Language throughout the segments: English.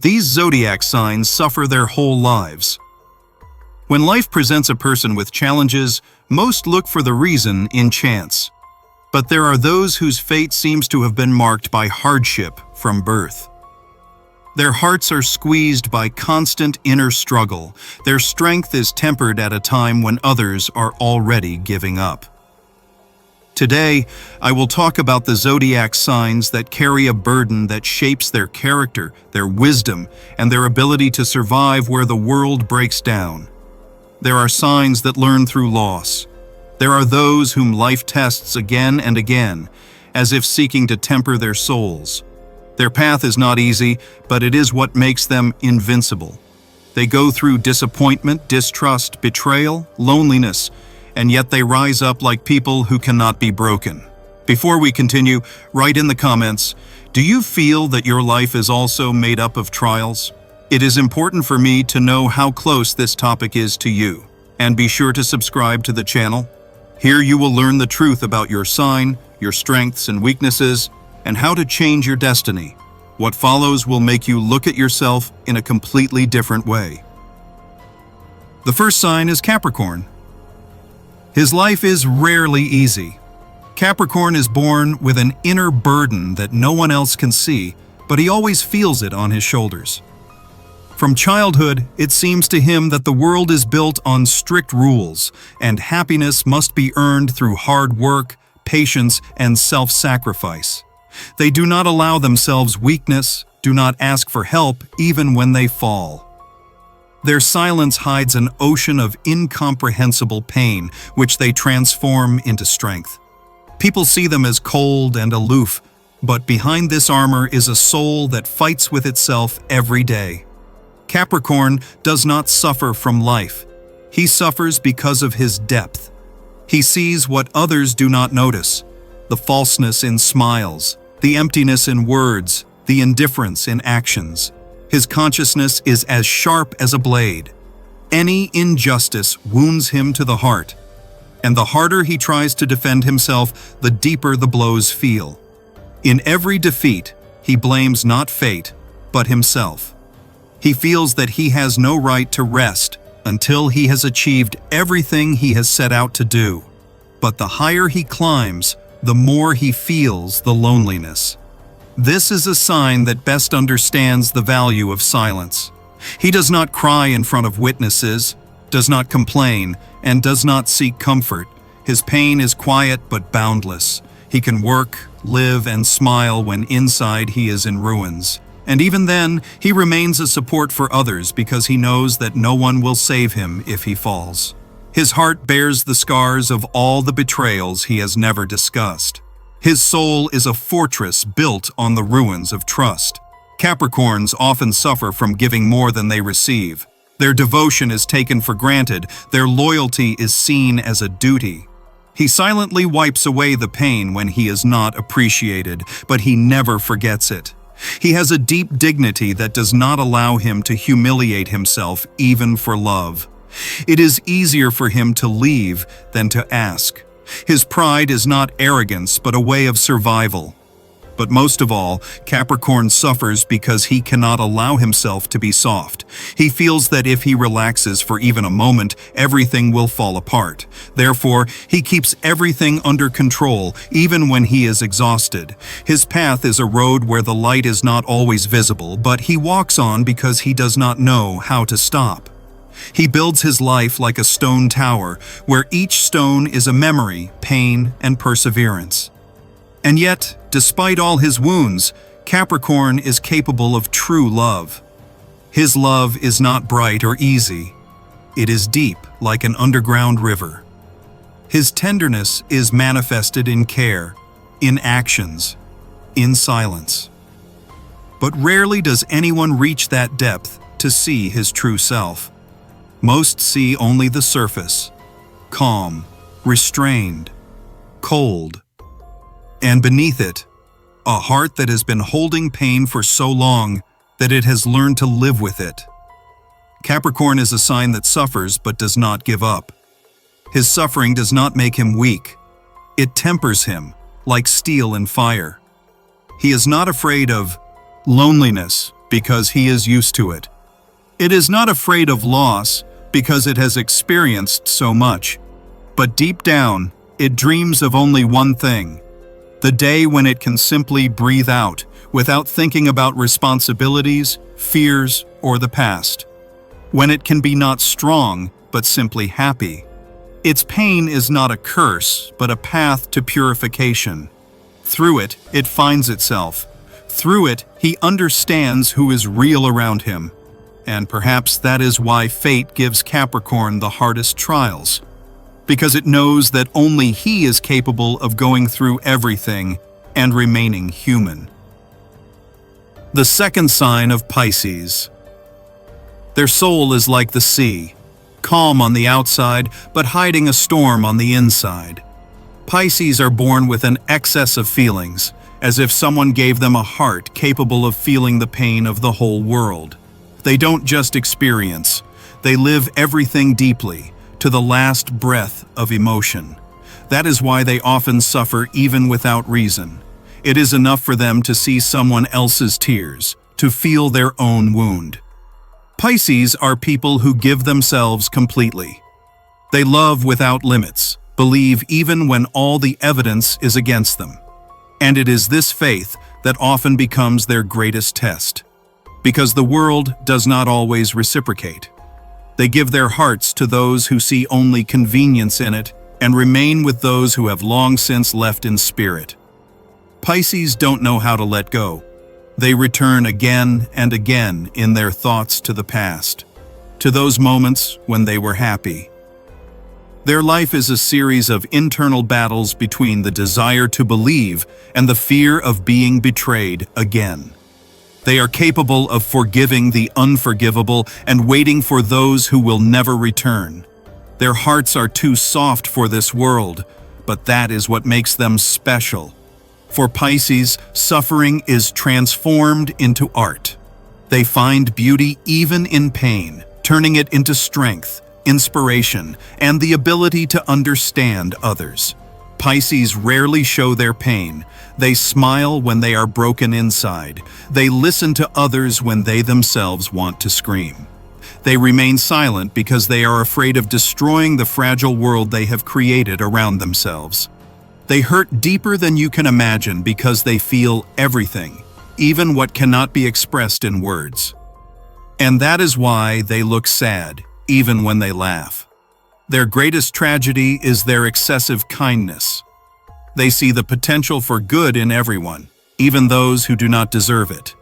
These zodiac signs suffer their whole lives. When life presents a person with challenges, most look for the reason in chance. But there are those whose fate seems to have been marked by hardship from birth. Their hearts are squeezed by constant inner struggle. Their strength is tempered at a time when others are already giving up. Today, I will talk about the zodiac signs that carry a burden that shapes their character, their wisdom, and their ability to survive where the world breaks down. There are signs that learn through loss. There are those whom life tests again and again, as if seeking to temper their souls. Their path is not easy, but it is what makes them invincible. They go through disappointment, distrust, betrayal, loneliness, and yet they rise up like people who cannot be broken. Before we continue, write in the comments, do you feel that your life is also made up of trials? It is important for me to know how close this topic is to you. And be sure to subscribe to the channel. Here you will learn the truth about your sign, your strengths and weaknesses, and how to change your destiny. What follows will make you look at yourself in a completely different way. The first sign is Capricorn. His life is rarely easy. Capricorn is born with an inner burden that no one else can see, but he always feels it on his shoulders. From childhood, it seems to him that the world is built on strict rules, and happiness must be earned through hard work, patience, and self-sacrifice. They do not allow themselves weakness, do not ask for help even when they fall. Their silence hides an ocean of incomprehensible pain, which they transform into strength. People see them as cold and aloof, but behind this armor is a soul that fights with itself every day. Capricorn does not suffer from life. He suffers because of his depth. He sees what others do not notice: the falseness in smiles, the emptiness in words, the indifference in actions. His consciousness is as sharp as a blade. Any injustice wounds him to the heart, and the harder he tries to defend himself, the deeper the blows feel. In every defeat, he blames not fate, but himself. He feels that he has no right to rest until he has achieved everything he has set out to do. But the higher he climbs, the more he feels the loneliness. This is a sign that best understands the value of silence. He does not cry in front of witnesses, does not complain, and does not seek comfort. His pain is quiet but boundless. He can work, live, and smile when inside he is in ruins. And even then, he remains a support for others because he knows that no one will save him if he falls. His heart bears the scars of all the betrayals he has never discussed. His soul is a fortress built on the ruins of trust. Capricorns often suffer from giving more than they receive. Their devotion is taken for granted. Their loyalty is seen as a duty. He silently wipes away the pain when he is not appreciated, but he never forgets it. He has a deep dignity that does not allow him to humiliate himself even for love. It is easier for him to leave than to ask. His pride is not arrogance, but a way of survival. But most of all, Capricorn suffers because he cannot allow himself to be soft. He feels that if he relaxes for even a moment, everything will fall apart. Therefore, he keeps everything under control, even when he is exhausted. His path is a road where the light is not always visible, but he walks on because he does not know how to stop. He builds his life like a stone tower, where each stone is a memory, pain, and perseverance. And yet, despite all his wounds, Capricorn is capable of true love. His love is not bright or easy. It is deep, like an underground river. His tenderness is manifested in care, in actions, in silence. But rarely does anyone reach that depth to see his true self. Most see only the surface, calm, restrained, cold, and beneath it, a heart that has been holding pain for so long that it has learned to live with it. Capricorn is a sign that suffers but does not give up. His suffering does not make him weak. It tempers him, like steel in fire. He is not afraid of loneliness because he is used to it. It is not afraid of loss because it has experienced so much. But deep down, it dreams of only one thing: the day when it can simply breathe out without thinking about responsibilities, fears, or the past. When it can be not strong, but simply happy. Its pain is not a curse, but a path to purification. Through it, it finds itself. Through it, he understands who is real around him. And perhaps that is why fate gives Capricorn the hardest trials. Because it knows that only he is capable of going through everything and remaining human. The second sign of Pisces. Their soul is like the sea, calm on the outside, but hiding a storm on the inside. Pisces are born with an excess of feelings, as if someone gave them a heart capable of feeling the pain of the whole world. They don't just experience, they live everything deeply, to the last breath of emotion. That is why they often suffer even without reason. It is enough for them to see someone else's tears, to feel their own wound. Pisces are people who give themselves completely. They love without limits, believe even when all the evidence is against them. And it is this faith that often becomes their greatest test. Because the world does not always reciprocate. They give their hearts to those who see only convenience in it and remain with those who have long since left in spirit. Pisces don't know how to let go. They return again and again in their thoughts to the past, to those moments when they were happy. Their life is a series of internal battles between the desire to believe and the fear of being betrayed again. They are capable of forgiving the unforgivable and waiting for those who will never return. Their hearts are too soft for this world, but that is what makes them special. For Pisces, suffering is transformed into art. They find beauty even in pain, turning it into strength, inspiration, and the ability to understand others. Pisces rarely show their pain. They smile when they are broken inside. They listen to others when they themselves want to scream. They remain silent because they are afraid of destroying the fragile world they have created around themselves. They hurt deeper than you can imagine because they feel everything, even what cannot be expressed in words. And that is why they look sad, even when they laugh. Their greatest tragedy is their excessive kindness. They see the potential for good in everyone, even those who do not deserve it.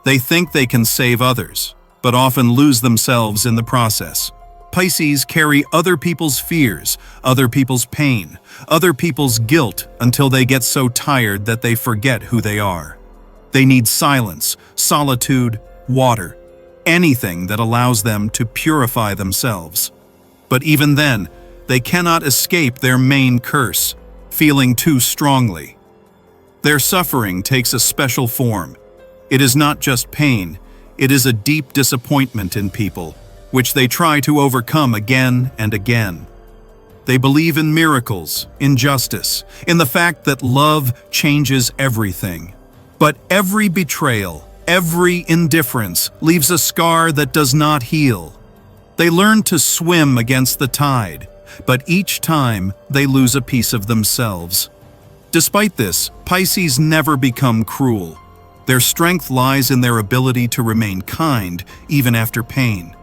They think they can save others, but often lose themselves in the process. Pisces carry other people's fears, other people's pain, other people's guilt until they get so tired that they forget who they are. They need silence, solitude, water, anything that allows them to purify themselves. But even then, they cannot escape their main curse, feeling too strongly. Their suffering takes a special form. It is not just pain, it is a deep disappointment in people, which they try to overcome again and again. They believe in miracles, in justice, in the fact that love changes everything. But every betrayal, every indifference leaves a scar that does not heal. They learn to swim against the tide, but each time they lose a piece of themselves. Despite this, Pisces never become cruel. Their strength lies in their ability to remain kind even after pain.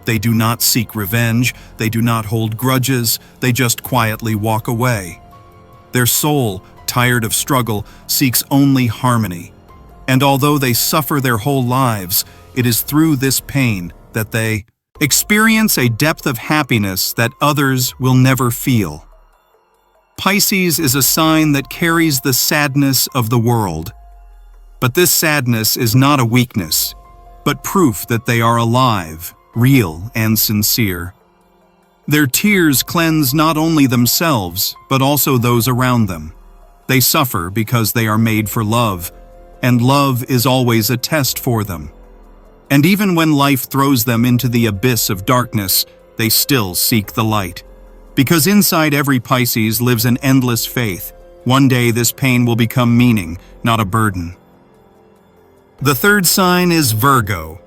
They do not seek revenge, they do not hold grudges, they just quietly walk away. Their soul, tired of struggle, seeks only harmony. And although they suffer their whole lives, it is through this pain that they experience a depth of happiness that others will never feel. Pisces is a sign that carries the sadness of the world. But this sadness is not a weakness, but proof that they are alive, real, and sincere. Their tears cleanse not only themselves, but also those around them. They suffer because they are made for love, and love is always a test for them. And even when life throws them into the abyss of darkness, they still seek the light. Because inside every Pisces lives an endless faith. One day this pain will become meaning, not a burden. The third sign is Virgo.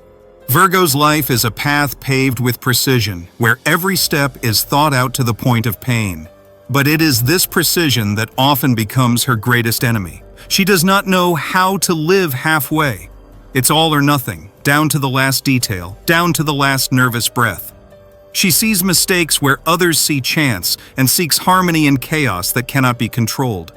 Virgo's life is a path paved with precision, where every step is thought out to the point of pain. But it is this precision that often becomes her greatest enemy. She does not know how to live halfway. It's all or nothing, down to the last detail, down to the last nervous breath. She sees mistakes where others see chance and seeks harmony in chaos that cannot be controlled.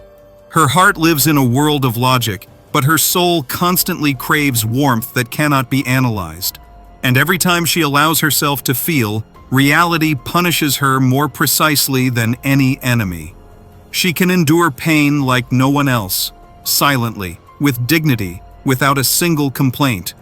Her heart lives in a world of logic, but her soul constantly craves warmth that cannot be analyzed. And every time she allows herself to feel, reality punishes her more precisely than any enemy. She can endure pain like no one else, silently, with dignity, without a single complaint.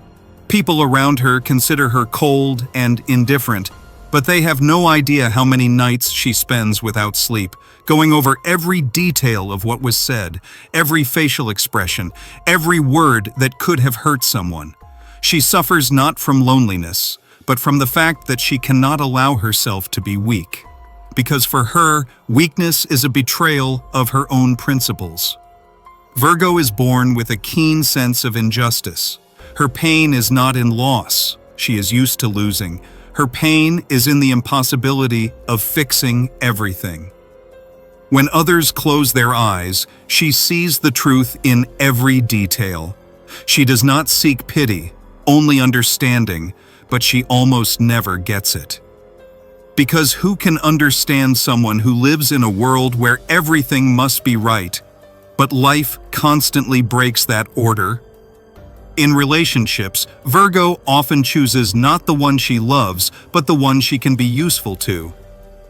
People around her consider her cold and indifferent, but they have no idea how many nights she spends without sleep, going over every detail of what was said, every facial expression, every word that could have hurt someone. She suffers not from loneliness, but from the fact that she cannot allow herself to be weak. Because for her, weakness is a betrayal of her own principles. Virgo is born with a keen sense of injustice. Her pain is not in loss. She is used to losing. Her pain is in the impossibility of fixing everything. When others close their eyes, she sees the truth in every detail. She does not seek pity, only understanding, but she almost never gets it. Because who can understand someone who lives in a world where everything must be right, but life constantly breaks that order? In relationships, Virgo often chooses not the one she loves, but the one she can be useful to.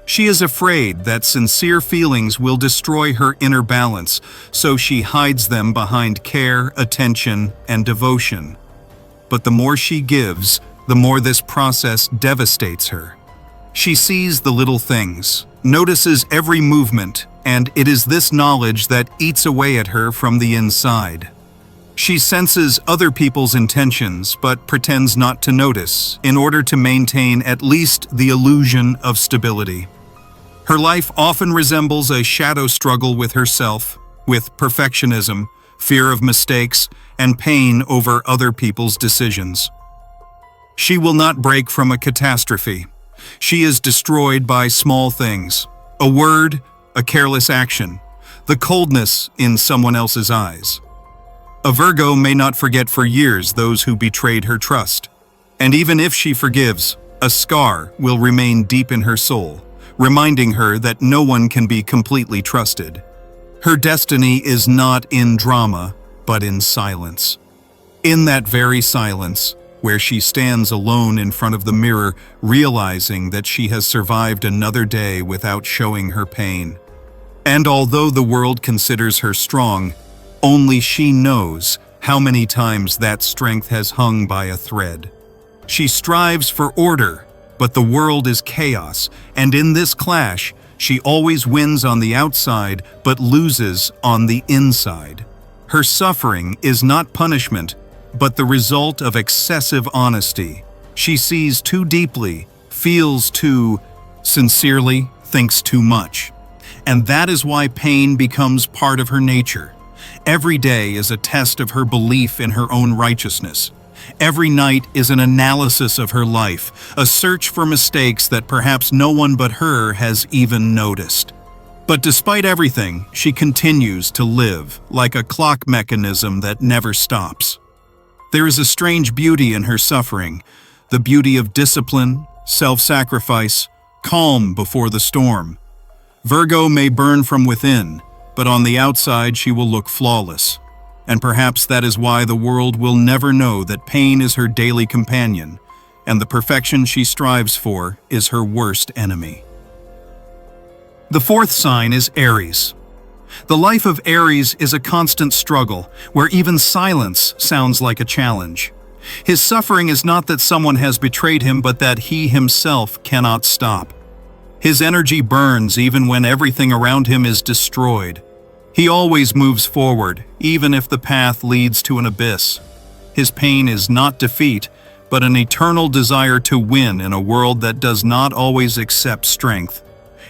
She is afraid that sincere feelings will destroy her inner balance, so she hides them behind care, attention, and devotion. But the more she gives, the more this process devastates her. She sees the little things, notices every movement, and it is this knowledge that eats away at her from the inside. She senses other people's intentions but pretends not to notice in order to maintain at least the illusion of stability. Her life often resembles a shadow struggle with herself, with perfectionism, fear of mistakes, and pain over other people's decisions. She will not break from a catastrophe. She is destroyed by small things, a word, a careless action, the coldness in someone else's eyes. A Virgo may not forget for years those who betrayed her trust. And even if she forgives, a scar will remain deep in her soul, reminding her that no one can be completely trusted. Her destiny is not in drama, but in silence. In that very silence, where she stands alone in front of the mirror, realizing that she has survived another day without showing her pain. And although the world considers her strong, only she knows how many times that strength has hung by a thread. She strives for order, but the world is chaos, and in this clash, she always wins on the outside but loses on the inside. Her suffering is not punishment, but the result of excessive honesty. She sees too deeply, feels too sincerely, thinks too much. And that is why pain becomes part of her nature. Every day is a test of her belief in her own righteousness. Every night is an analysis of her life, a search for mistakes that perhaps no one but her has even noticed. But despite everything, she continues to live, like a clock mechanism that never stops. There is a strange beauty in her suffering, the beauty of discipline, self-sacrifice, calm before the storm. Virgo may burn from within, but on the outside she will look flawless. And perhaps that is why the world will never know that pain is her daily companion, and the perfection she strives for is her worst enemy. The fourth sign is Aries. The life of Aries is a constant struggle, where even silence sounds like a challenge. His suffering is not that someone has betrayed him, but that he himself cannot stop. His energy burns even when everything around him is destroyed. He always moves forward, even if the path leads to an abyss. His pain is not defeat, but an eternal desire to win in a world that does not always accept strength.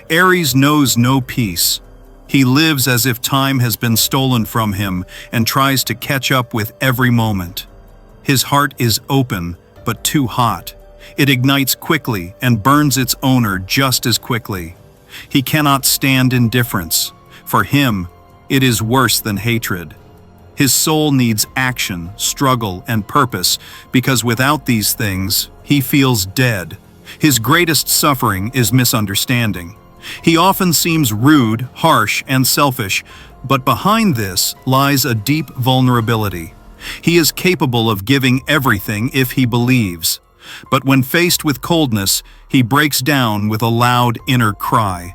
Aries knows no peace. He lives as if time has been stolen from him and tries to catch up with every moment. His heart is open, but too hot. It ignites quickly and burns its owner just as quickly. He cannot stand indifference. For him, it is worse than hatred. His soul needs action, struggle, and purpose, because without these things, he feels dead. His greatest suffering is misunderstanding. He often seems rude, harsh, and selfish, but behind this lies a deep vulnerability. He is capable of giving everything if he believes. But when faced with coldness, he breaks down with a loud inner cry.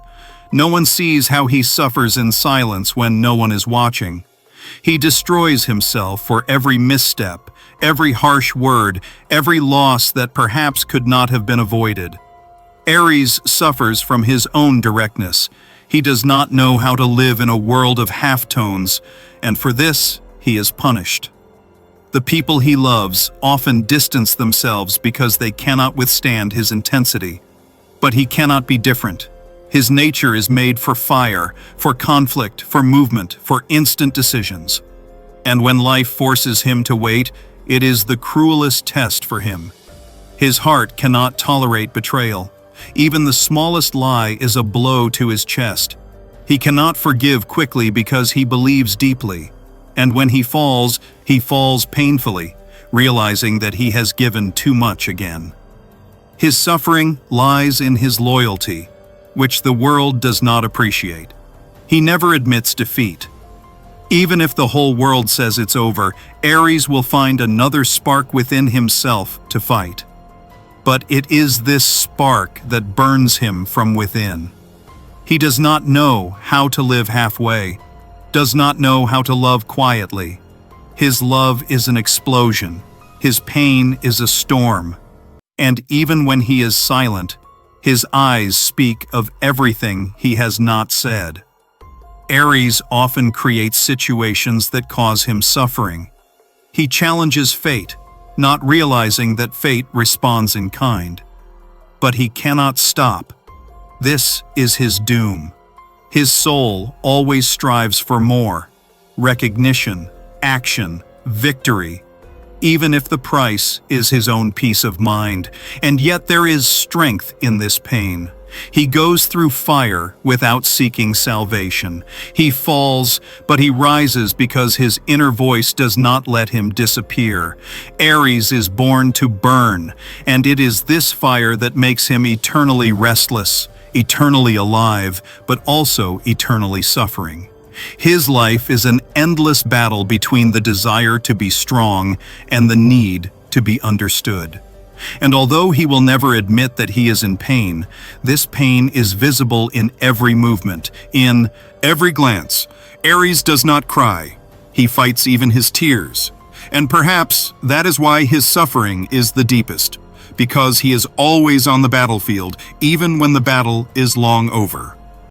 No one sees how he suffers in silence when no one is watching. He destroys himself for every misstep, every harsh word, every loss that perhaps could not have been avoided. Aries suffers from his own directness. He does not know how to live in a world of halftones, and for this, he is punished. The people he loves often distance themselves because they cannot withstand his intensity. But he cannot be different. His nature is made for fire, for conflict, for movement, for instant decisions. And when life forces him to wait, it is the cruelest test for him. His heart cannot tolerate betrayal. Even the smallest lie is a blow to his chest. He cannot forgive quickly because he believes deeply. And when he falls painfully, realizing that he has given too much again. His suffering lies in his loyalty, which the world does not appreciate. He never admits defeat. Even if the whole world says it's over, Aries will find another spark within himself to fight. But it is this spark that burns him from within. He does not know how to live halfway, does not know how to love quietly. His love is an explosion. His pain is a storm. And even when he is silent, his eyes speak of everything he has not said. Aries often creates situations that cause him suffering. He challenges fate, not realizing that fate responds in kind. But he cannot stop. This is his doom. His soul always strives for more: recognition, action, victory, even if the price is his own peace of mind. And yet there is strength in this pain. He goes through fire without seeking salvation. He falls, but he rises because his inner voice does not let him disappear. Aries is born to burn, and it is this fire that makes him eternally restless, eternally alive, but also eternally suffering. His life is an endless battle between the desire to be strong and the need to be understood. And although he will never admit that he is in pain, this pain is visible in every movement, in every glance. Aries does not cry. He fights even his tears. And perhaps that is why his suffering is the deepest, because he is always on the battlefield, even when the battle is long over.